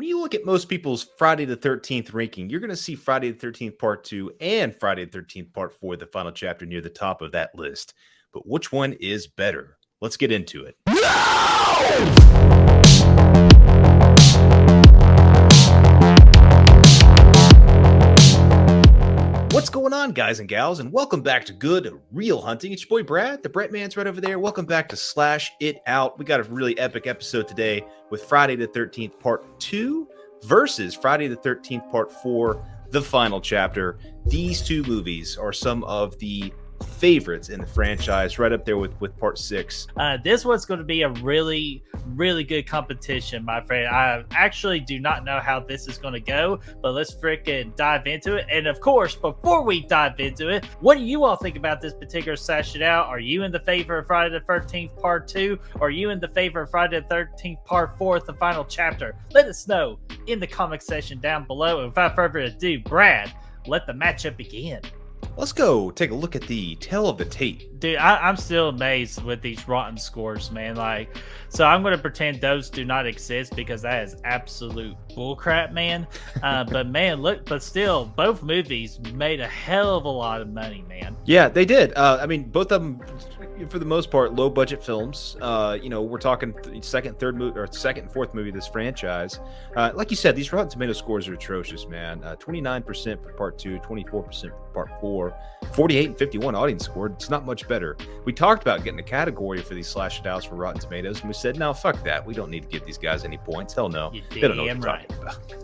when you look at most people's Friday the 13th ranking, you're going to see Friday the 13th Part 2 and Friday the 13th Part 4, the final chapter, near the top of that list. But which one is better? Let's get into it. What's going on, guys and gals, and welcome back to Good Real Hunting. It's your boy Brad, the Brett Man's right over there. Welcome back to Slash It Out. We got a really epic episode today with Friday the 13th Part 2 versus Friday the 13th Part 4, the final chapter. These two movies are some of the favorites in the franchise, right up there with Part 6. This one's going to be a really good competition, my friend. I actually do not know how this is going to go, but let's freaking dive into it. And of course, before we dive into it, what do you all think about this particular Slash It Out? Are you in the favor of Friday the 13th Part 2? Or are you in the favor of Friday the 13th Part 4, the final chapter? Let us know in the comment section down below. And without further ado, Brad, let the matchup begin. Let's go take a look at the tail of the tape. Dude, I'm still amazed with these rotten scores, man. So I'm going to pretend those do not exist because that is absolute bullcrap, man. But man, but still, both movies made a hell of a lot of money, man. Yeah, they did. I mean, both of them, for the most part, low budget films. We're talking second and fourth movie of this franchise. Like you said, these Rotten Tomato scores are atrocious, man. 29% for Part 2, 24% for Part 4, 48 and 51 audience score. It's not much better. We talked about getting a category for these Slash It Outs for Rotten Tomatoes, and we said, no, fuck that. We don't need to give these guys any points. Hell no. They don't know what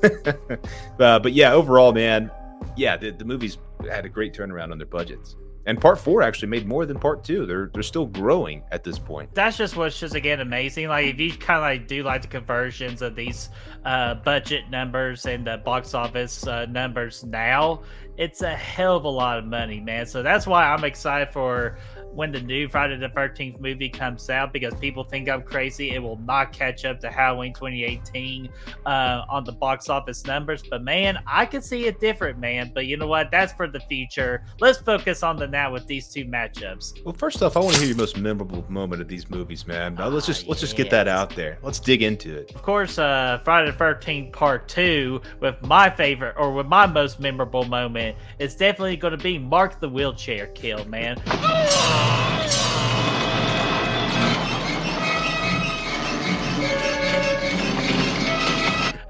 they're talking about. But yeah, overall, man, yeah, the movies had a great turnaround on their budgets. And Part 4 actually made more than Part 2. They're still growing at this point. That's just what's just, again, amazing. Like, if you kind of do like the conversions of these budget numbers and the box office numbers now, it's a hell of a lot of money, man. So that's why I'm excited for when the new Friday the 13th movie comes out, because people think I'm crazy. It will not catch up to Halloween 2018 on the box office numbers. But man, I can see it different, man. But you know what? That's for the future. Let's focus on the now with these two matchups. Well, first off, I want to hear your most memorable moment of these movies, man. Let's just get that out there. Let's dig into it. Of course, Friday the 13th Part 2 with my most memorable moment, it's definitely going to be Mark the wheelchair kill, man.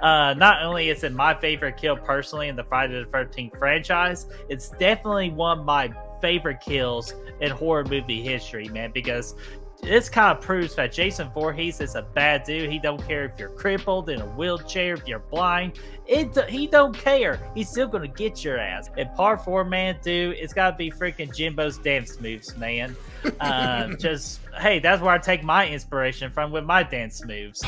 Not only is it my favorite kill personally in the Friday the 13th franchise, it's definitely one of my favorite kills in horror movie history, man, because this kind of proves that Jason Voorhees is a bad dude. He don't care if you're crippled, in a wheelchair, if you're blind. He don't care. He's still going to get your ass. In Part 4, man, dude, it's got to be freaking Jimbo's dance moves, man. Hey, that's where I take my inspiration from with my dance moves.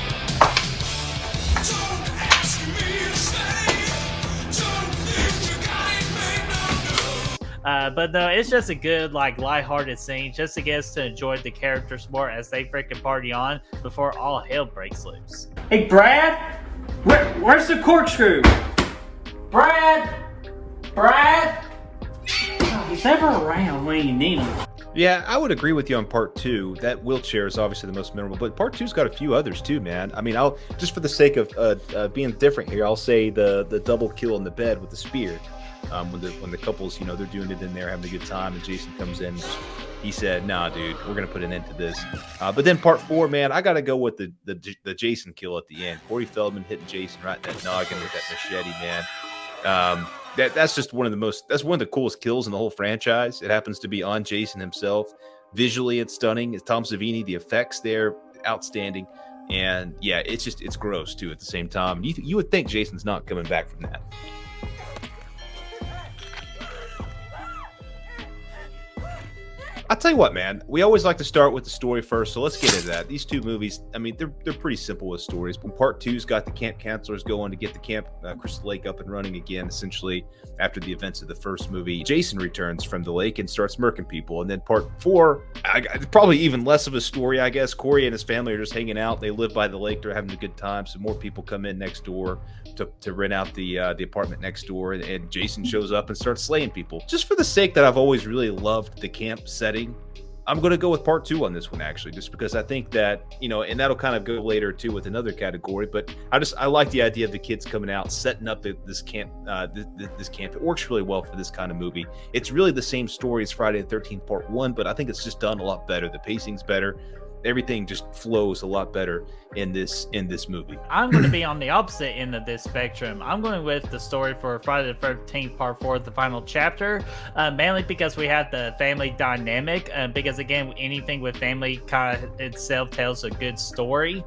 But no, it's just a good, lighthearted scene just to get us to enjoy the characters more as they freaking party on before all hell breaks loose. Hey, Brad? Where's the corkscrew? Brad? Oh, he's never around when you need him. Yeah, I would agree with you on Part 2. That wheelchair is obviously the most memorable, but Part 2's got a few others too, man. I mean, I'll just for the sake of being different here, I'll say the double kill in the bed with the spear. When the couples, they're doing it in there, having a good time, and Jason comes in, he said, "Nah, dude, we're gonna put an end to this." But then Part 4, man, I gotta go with the Jason kill at the end. Corey Feldman hitting Jason right in that noggin with that machete, man. That's just one of the coolest kills in the whole franchise. It happens to be on Jason himself. Visually, it's stunning. It's Tom Savini. The effects there, outstanding. And yeah, it's gross too at the same time. You would think Jason's not coming back from that. I'll tell you what, man. We always like to start with the story first, so let's get into that. These two movies, I mean, they're pretty simple with stories. When Part 2's got the camp counselors going to get the camp Crystal Lake up and running again, essentially after the events of the first movie, Jason returns from the lake and starts murking people. And then Part 4, probably even less of a story, I guess. Corey and his family are just hanging out. They live by the lake. They're having a good time. So more people come in next door to rent out the apartment next door, and Jason shows up and starts slaying people. Just for the sake that I've always really loved the camp setting, I'm going to go with part 2 on this one, actually, just because I think that, and that'll kind of go later too with another category. But I like the idea of the kids coming out, setting up this camp. This camp, it works really well for this kind of movie. It's really the same story as Friday the 13th Part 1, but I think it's just done a lot better. The pacing's better. Everything just flows a lot better in this movie. I'm going to be on the opposite end of this spectrum. I'm going with the story for Friday the 13th Part 4, the final chapter, mainly because we have the family dynamic, because again, anything with family kind of itself tells a good story.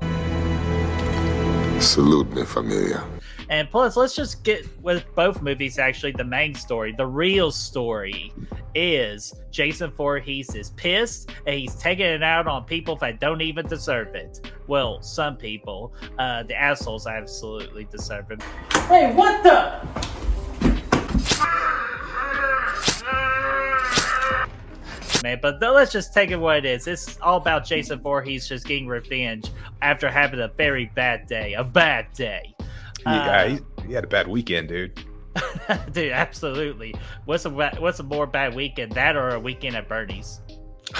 Salute me, familia. And plus, let's just get with both movies, actually, the main story, the real story is Jason Voorhees is pissed and he's taking it out on people that don't even deserve it. Well, some people. The assholes absolutely deserve it. Hey, what the? Man, but let's just take it what it is. It's all about Jason Voorhees just getting revenge after having a very bad day. A bad day. Yeah, he had a bad weekend, dude. Dude, absolutely. What's a more bad weekend, that or a weekend at Bernie's?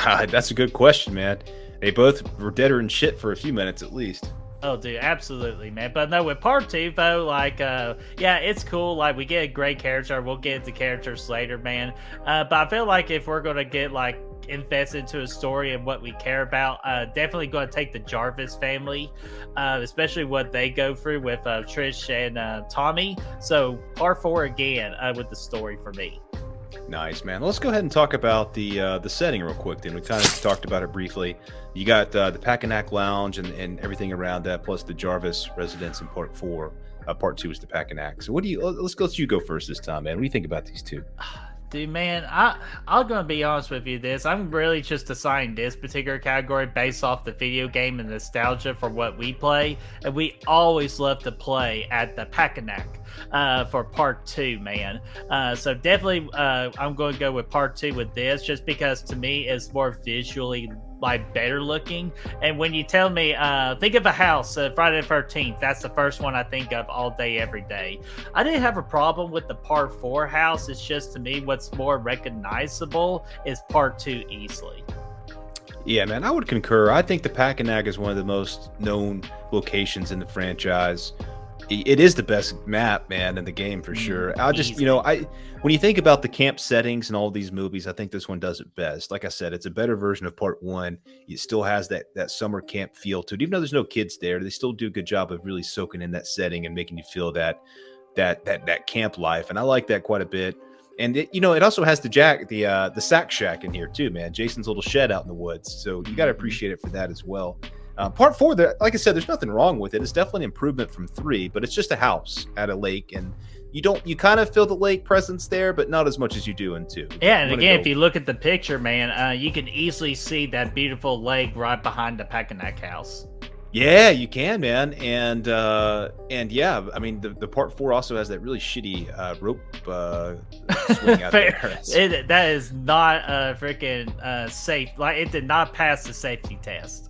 That's a good question, man. They both were deader than shit for a few minutes at least. Oh, dude, absolutely, man. But no, with part 2, though, like, yeah, it's cool. Like, we get a great character. We'll get into characters later, man. But I feel like if we're going to get, like, invested into a story and what we care about, definitely going to take the Jarvis family, especially what they go through with Trish and Tommy. So, part 4 again with the story for me. Nice, man. Let's go ahead and talk about the setting real quick. Then we kind of talked about it briefly. You got the Packanack Lounge and everything around that, plus the Jarvis residence in part 4. Part 2 is the Packanack. So let's let you go first this time, man. What do you think about these two? Dude, man, I'm gonna be honest with you. I'm really just assigning this particular category based off the video game and nostalgia for what we play, and we always love to play at the Packanack for part 2, man. So definitely, I'm going to go with part 2 with this, just because to me it's more visually like better looking. And when you tell me, think of a house, Friday the 13th, that's the first one I think of all day, every day. I didn't have a problem with the part 4 house. It's just, to me, what's more recognizable is part 2 easily. Yeah, man, I would concur. I think the Packanack is one of the most known locations in the franchise. It is the best map, man, in the game for sure. When you think about the camp settings in all these movies, I think this one does it best. Like I said, it's a better version of part 1. It still has that summer camp feel to it. Even though there's no kids there, they still do a good job of really soaking in that setting and making you feel that camp life. And I like that quite a bit. And it also has the sack shack in here too, man. Jason's little shed out in the woods. So you got to appreciate it for that as well. Part 4, like I said, there's nothing wrong with it. It's definitely an improvement from 3, but it's just a house at a lake, and you kind of feel the lake presence there, but not as much as you do in 2. Yeah, and again, if you look at the picture, man, you can easily see that beautiful lake right behind the Packanack house. Yeah, you can, man, and yeah, I mean the part 4 also has that really shitty rope swing out there. That is not freaking safe. Like, it did not pass the safety test.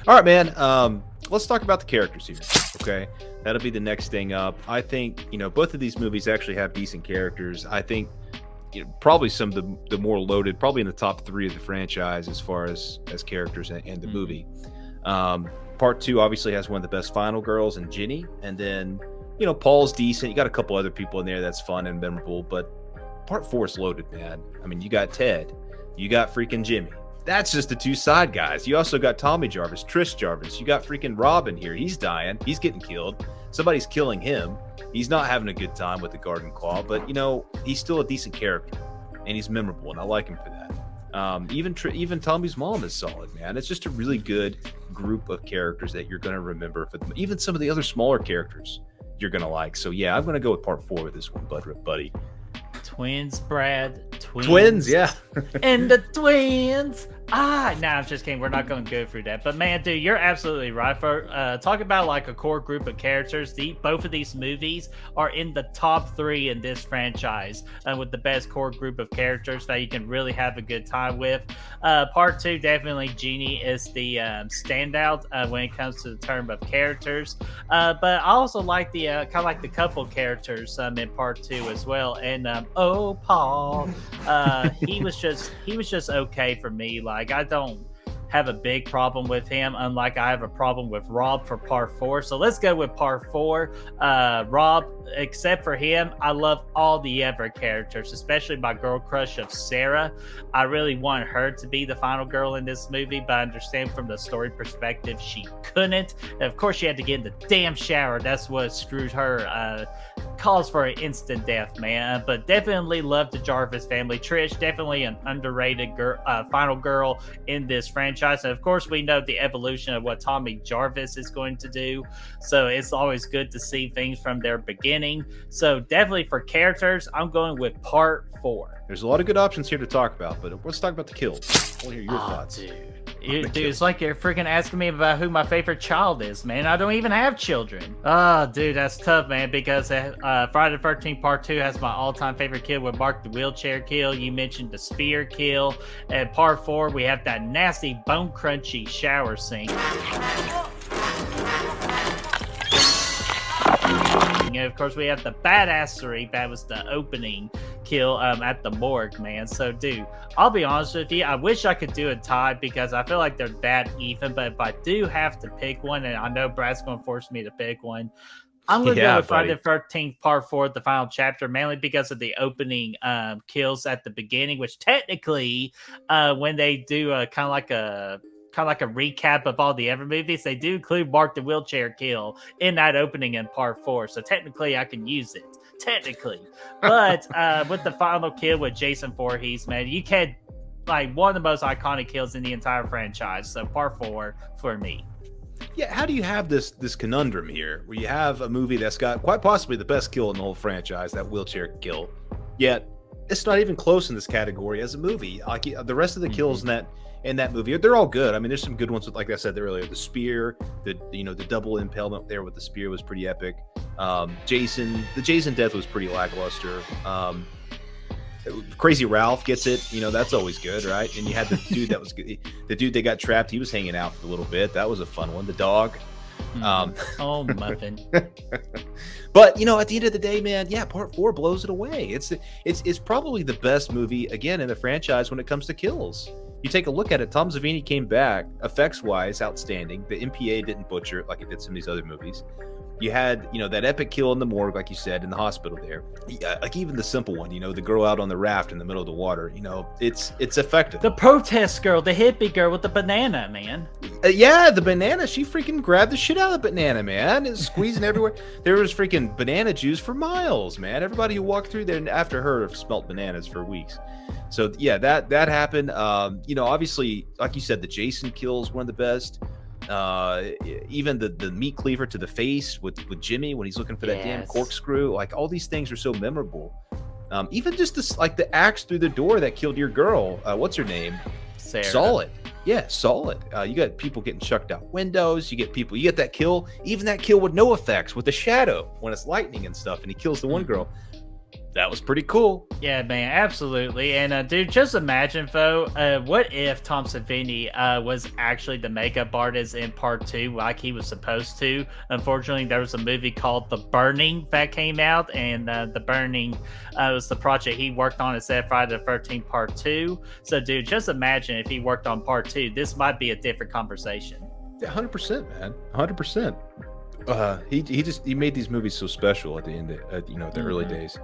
All right, man. Let's talk about the characters here. Okay, that'll be the next thing up. I think both of these movies actually have decent characters. I think probably some of the more loaded, probably in the top 3 of the franchise as far as characters and the movie. Part 2 obviously has one of the best final girls in Ginny, and then Paul's decent. You got a couple other people in there that's fun and memorable, but part 4 is loaded, man. I mean, you got Ted, you got freaking Jimmy. That's just the 2 side guys. You also got Tommy Jarvis, Trish Jarvis. You got freaking Robin here. He's dying. He's getting killed. Somebody's killing him. He's not having a good time with the Garden Claw, but he's still a decent character, and he's memorable, and I like him for that. Even Tommy's mom is solid, man. It's just a really good group of characters that you're going to remember. Even some of the other smaller characters you're going to like. So yeah, I'm going to go with part 4 with this one, buddy. Twins, Brad. Twins, yeah. And the twins Nah, I'm just kidding. We're not going to go through that. But man, dude, you're absolutely right. For talk about like a core group of characters. Both of these movies are in the top 3 in this franchise, with the best core group of characters that you can really have a good time with. Part 2, definitely Genie is the standout when it comes to the term of characters. But I also like the kind of like the couple characters in Part 2 as well. And Paul, he was just okay for me. Like, I don't have a big problem with him, unlike I have a problem with Rob for Part 4. So let's go with Part 4. Rob, except for him, I love all the other characters, especially my girl crush of Sarah. I really want her to be the final girl in this movie, but I understand from the story perspective she couldn't. And of course, she had to get in the damn shower. That's what screwed her. Calls for an instant death, man. But definitely love the Jarvis family. Trish, definitely an underrated final girl in this franchise. And of course, we know the evolution of what Tommy Jarvis is going to do. So it's always good to see things from their beginning. So definitely for characters, I'm going with Part 4. There's a lot of good options here to talk about, but let's talk about the kills. I want to hear your thoughts. Dude, it's like you're freaking asking me about who my favorite child is, man. I don't even have children. Oh, dude, that's tough, man, because Friday the 13th Part 2 has my all-time favorite kill with Mark the wheelchair kill. You mentioned the spear kill. And Part 4, we have that nasty bone-crunchy shower scene. And of course, we have the badassery. That was the opening kill at the morgue, man. So, dude, I'll be honest with you. I wish I could do a tie because I feel like they're that even. But if I do have to pick one, and I know Brad's going to force me to pick one, I'm going to go with Friday the 13th Part 4, the final chapter, mainly because of the opening kills at the beginning, which technically, when they do kind of like a recap of all the other movies, they do include Mark the wheelchair kill in that opening in Part 4. So technically I can use it. Technically. But with the final kill with Jason Voorhees, man, you can like one of the most iconic kills in the entire franchise. So Part 4 for me. Yeah, how do you have this conundrum here where you have a movie that's got quite possibly the best kill in the whole franchise, that wheelchair kill, yet it's not even close in this category as a movie? Like the rest of the kills in that movie, they're all good. I mean, there's some good ones with, like I said earlier, the spear, the double impalement there with the spear was pretty epic. The Jason death was pretty lackluster. Crazy Ralph gets it, that's always good, right? And you had the dude that was good. The dude that got trapped, he was hanging out for a little bit. That was a fun one. The dog. Oh, Muffin. But at the end of the day, man, yeah, Part 4 blows it away. It's probably the best movie again in the franchise when it comes to kills. You take a look at it. Tom Savini came back, effects wise, outstanding. The MPA didn't butcher it like it did some of these other movies. You had, that epic kill in the morgue, like you said, in the hospital there. Like even the simple one, the girl out on the raft in the middle of the water, it's effective. The protest girl, the hippie girl with the banana, man. Yeah, the banana, she freaking grabbed the shit out of the banana, man. It's squeezing everywhere. There was freaking banana juice for miles, man. Everybody who walked through there after her smelt bananas for weeks. So yeah, that happened. Obviously, like you said, the Jason kill is one of the best. Even the meat cleaver to the face with Jimmy when he's looking for that damn corkscrew, like all these things are so memorable. Even just this, like the axe through the door that killed your girl, what's her name, Sarah. Solid. You got people getting chucked out windows, you get that kill, even that kill with no effects with the shadow when it's lightning and stuff, and he kills the one girl. That was pretty cool. Yeah, man, absolutely. And dude, just imagine, what if Tom Savini was actually the makeup artist in Part 2 like he was supposed to? Unfortunately, there was a movie called The Burning that came out, and The Burning was the project he worked on instead of Friday the 13th Part 2. So, dude, just imagine if he worked on Part 2. This might be a different conversation. Yeah, 100%, man. 100%. He made these movies so special at the end of, the early days.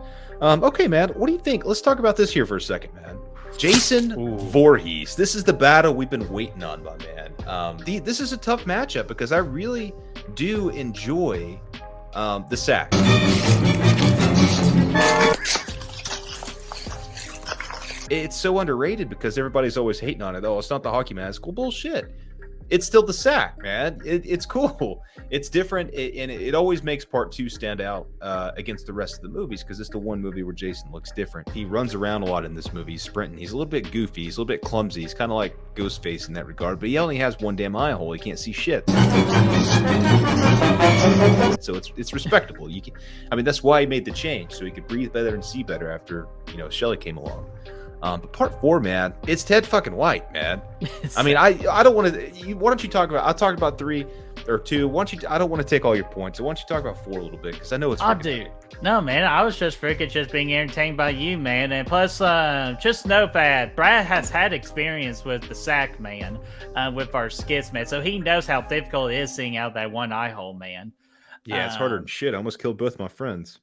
Okay, man, what do you think? Let's talk about this here for a second, man. Jason Voorhees. This is the battle we've been waiting on, my man. This is a tough matchup because I really do enjoy the sack. It's so underrated because everybody's always hating on it. Oh, it's not the hockey mask. Well, bullshit. it's still the sack, man. It's cool. It's different, and it always makes part 2 stand out against the rest of the movies because it's the one movie where Jason looks different. He runs around a lot in this movie. He's sprinting. He's a little bit goofy. He's a little bit clumsy. He's kind of like Ghostface in that regard, but he only has one damn eye hole. He can't see shit. So it's respectable. I mean, that's why he made the change, so he could breathe better and see better after Shelley came along. But part 4, man, it's Ted fucking White, man. I mean, I don't want to. Why don't you talk about? I'll talk about 3 or 2. Why don't you? I don't want to take all your points. So why don't you talk about 4 a little bit? Because I know it's. Oh, dude. No, man, I was just being entertained by you, man. And plus, just know that Brad has had experience with the sack, man, with our skits, man. So he knows how difficult it is seeing out that one eye hole, man. Yeah, it's harder than shit. I almost killed both my friends.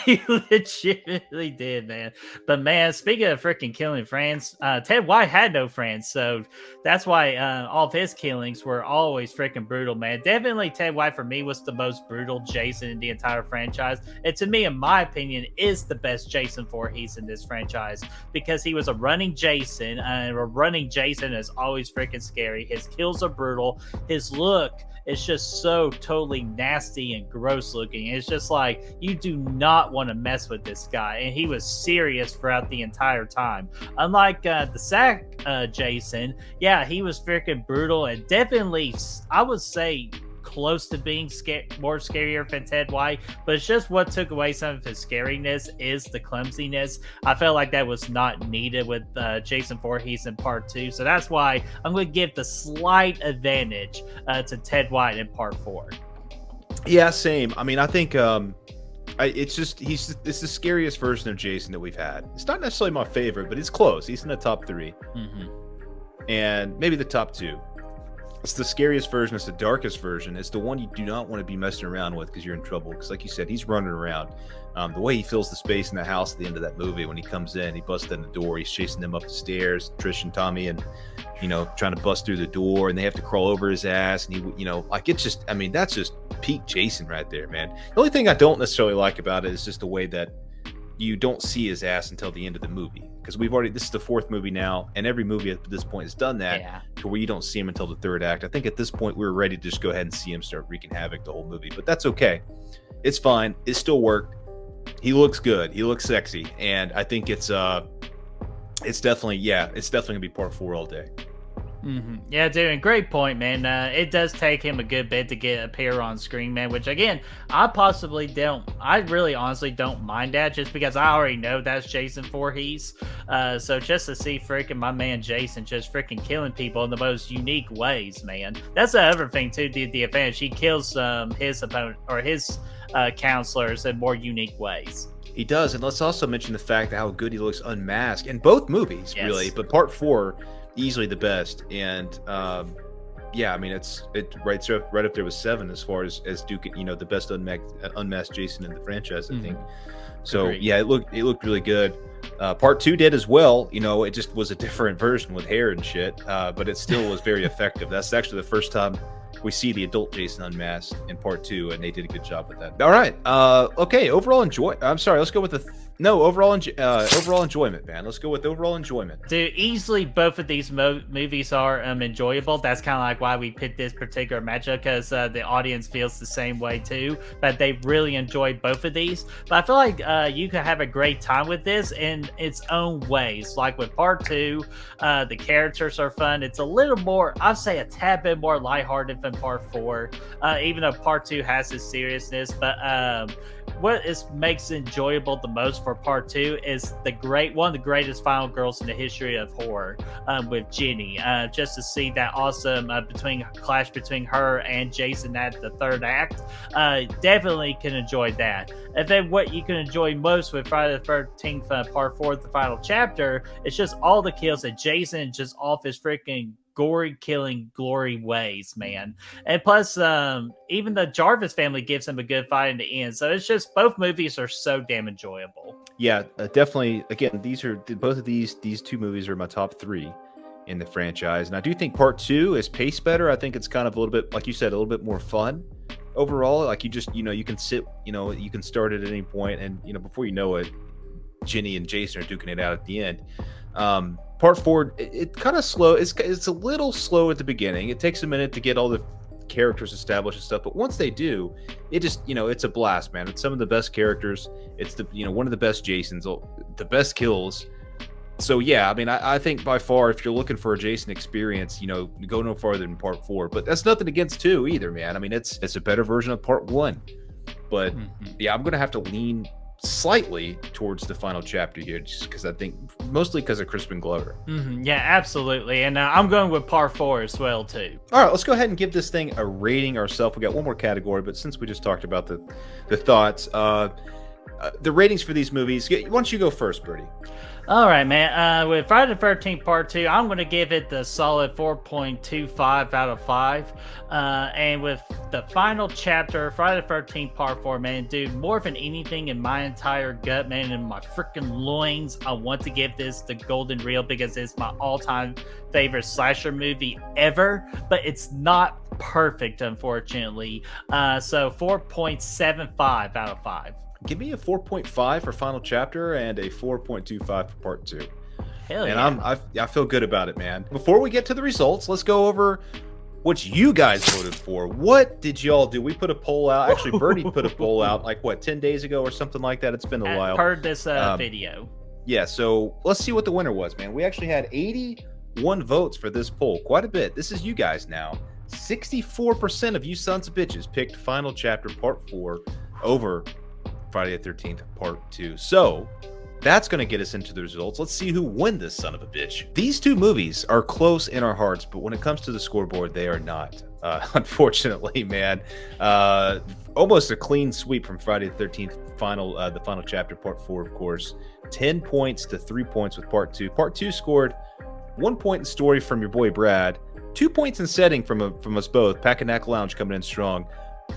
You legitimately did, man. But man, speaking of freaking killing friends, Ted White had no friends, so that's why all of his killings were always freaking brutal, man. Definitely Ted White for me was the most brutal Jason in the entire franchise, and to me, in my opinion, is the best Jason Voorhees in this franchise because he was a running Jason, and a running Jason is always freaking scary. His kills are brutal. His look is just so totally nasty and gross looking. It's just like you do not want to mess with this guy, and he was serious throughout the entire time. Unlike the sack Jason, yeah, he was freaking brutal and definitely, I would say, close to being more scarier than Ted White, but it's just what took away some of his scariness is the clumsiness. I felt like that was not needed with Jason Voorhees in part 2, so that's why I'm going to give the slight advantage to Ted White in part 4. Yeah, same. I mean, I think it's the scariest version of Jason that we've had. It's not necessarily my favorite, but it's close. He's in the top 3, and maybe the top 2. It's the scariest version. It's the darkest version. It's the one you do not want to be messing around with because you're in trouble. Because like you said, he's running around. The way he fills the space in the house at the end of that movie, when he comes in, he busts in the door. He's chasing them up the stairs, Trish and Tommy, and trying to bust through the door, and they have to crawl over his ass. And it's just, I mean, that's just peak Jason right there, man. The only thing I don't necessarily like about it is just the way that you don't see his ass until the end of the movie. Because this is the 4th movie now, and every movie at this point has done that, to where you don't see him until the 3rd act. I think at this point we were ready to just go ahead and see him start wreaking havoc the whole movie, but that's okay. It's fine. It still worked. He looks good. He looks sexy, and I think it's definitely gonna be part 4 all day. Yeah, dude, and great point, man. It does take him a good bit to appear on screen, man, which again, I really honestly don't mind that just because I already know that's Jason Voorhees. So just to see freaking my man Jason just freaking killing people in the most unique ways, man. That's the other thing too, the advantage. He kills his opponent or his counselors in more unique ways. He does, and let's also mention the fact that how good he looks unmasked in both movies, really. But part 4, easily the best, and I mean it's right up there with 7 as far as Duke, the best unmasked Jason in the franchise, I think. So agreed. Yeah, it looked really good. Part 2 did as well. It just was a different version with hair and shit, but it still was very effective. That's actually the first time we see the adult Jason unmasked in part 2, and they did a good job with that. All right, okay. Overall let's go with overall enjoyment, man. Let's go with overall enjoyment. Dude, easily both of these movies are enjoyable. That's kind of like why we picked this particular matchup, because the audience feels the same way too, that they really enjoy both of these. But I feel like you can have a great time with this in its own ways. Like with part 2, the characters are fun. It's a little more, I'd say a tad bit more lighthearted than part 4, even though part 2 has its seriousness. But what makes it enjoyable the most for part 2 is one of the greatest final girls in the history of horror, with Jenny. Just to see that awesome clash between her and Jason at the 3rd act, definitely can enjoy that. And then what you can enjoy most with Friday the 13th part 4, the final chapter, is just all the kills that Jason just off his freaking gory killing glory ways, man. And plus, even the Jarvis family gives him a good fight in the end. So it's just, both movies are so damn enjoyable. Yeah, definitely. Again, both of these 2 movies are my top 3 in the franchise, and I do think part 2 is paced better. I think it's kind of a little bit, like you said, a little bit more fun overall. Like you just, you can sit, you can start at any point, and before you know it, Jenny and Jason are duking it out at the end. Part 4, it kind of slow. It's a little slow at the beginning. It takes a minute to get all the characters established and stuff, but once they do, it just, it's a blast, man. It's some of the best characters. It's the, one of the best Jasons, the best kills. So yeah, I mean, I think by far, if you're looking for a Jason experience, go no farther than Part 4. But that's nothing against 2 either, man. I mean, it's a better version of Part 1. But yeah, I'm gonna have to lean slightly towards the final chapter here, just because I think mostly because of Crispin Glover. Yeah, absolutely, and I'm going with Part 4 as well too. All right, let's go ahead and give this thing a rating ourselves. We got one more category, but since we just talked about the thoughts, the ratings for these movies. Why don't you go first, Bertie? All right, man. With Friday the 13th Part 2, I'm going to give it the solid 4.25 out of 5. And with the final chapter, Friday the 13th Part 4, man, dude, more than anything in my entire gut, man, in my freaking loins, I want to give this the golden reel because it's my all-time favorite slasher movie ever, but it's not perfect, unfortunately. So 4.75 out of 5. Give me a 4.5 for final chapter and a 4.25 for part 2. Hell and yeah. I feel good about it, man. Before we get to the results, let's go over what you guys voted for. What did y'all do? We put a poll out. Actually, Bertie put a poll out 10 days ago or something like that. It's been a while. I've heard this video. Yeah, so let's see what the winner was, man. We actually had 81 votes for this poll. Quite a bit. This is you guys now. 64% of you sons of bitches picked final chapter part 4 over Friday the 13th Part 2. So that's going to get us into the results. Let's see who won this son of a bitch. These two movies are close in our hearts, but when it comes to the scoreboard, they are not. Unfortunately, man. Almost a clean sweep from Friday the 13th the final chapter, Part 4, of course. 10 points to 3 points with Part 2. Part 2 scored 1 point in story from your boy Brad, 2 points in setting from us both. Packanack Lounge coming in strong.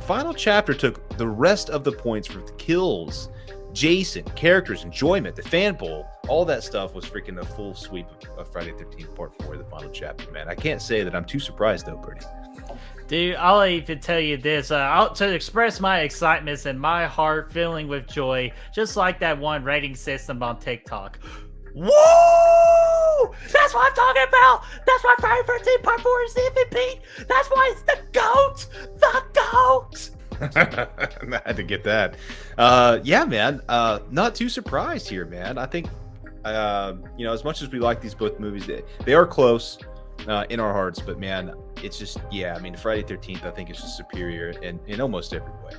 Final chapter took the rest of the points for the kills, Jason, characters, enjoyment, the fan poll. All that stuff was freaking a full sweep of Friday the 13th Part 4, the final chapter, man. I can't say that I'm too surprised, though, Bertie. Dude, I'll even tell you this. To express my excitement and my heart filling with joy, just like that one rating system on TikTok. Woo! That's what I'm talking about! That's why Friday the 13th Part 4 is the MVP! That's why it's the GOAT! The GOAT! I had to get that. Yeah, man. Not too surprised here, man. I think, as much as we like these both movies, they are close in our hearts, but man, it's just, Friday the 13th, I think, is just superior in almost every way.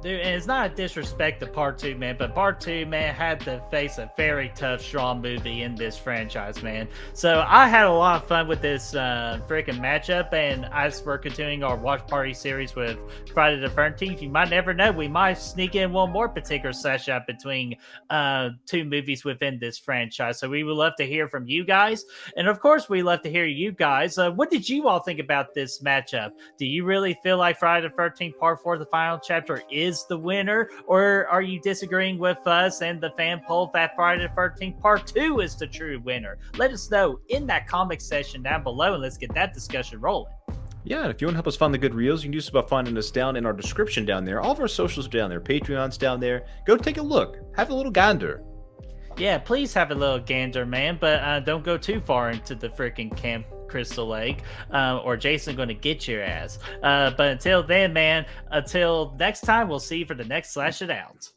Dude, and it's not a disrespect to Part 2, man, but Part 2, man, had to face a very tough, strong movie in this franchise, man. So I had a lot of fun with this freaking matchup, and as we're continuing our watch party series with Friday the 13th, you might never know, we might sneak in one more particular session between two movies within this franchise. So we would love to hear from you guys, and of course, we love to hear you guys. What did you all think about this matchup? Do you really feel like Friday the 13th Part 4, the final chapter, is the winner, or are you disagreeing with us and the fan poll that Friday the 13th Part 2 is the true winner? Let us know in that comment section down below, and let's get that discussion rolling. Yeah, and if you want to help us find the good reels, you can do so by finding us down in our description down there. All of our socials are down there. Patreon's down there. Go take a look. Have a little gander. Yeah, please have a little gander, man, but don't go too far into the freaking Camp Crystal Lake, or Jason going to get your ass. But until then, man, until next time, we'll see you for the next Slash It Out.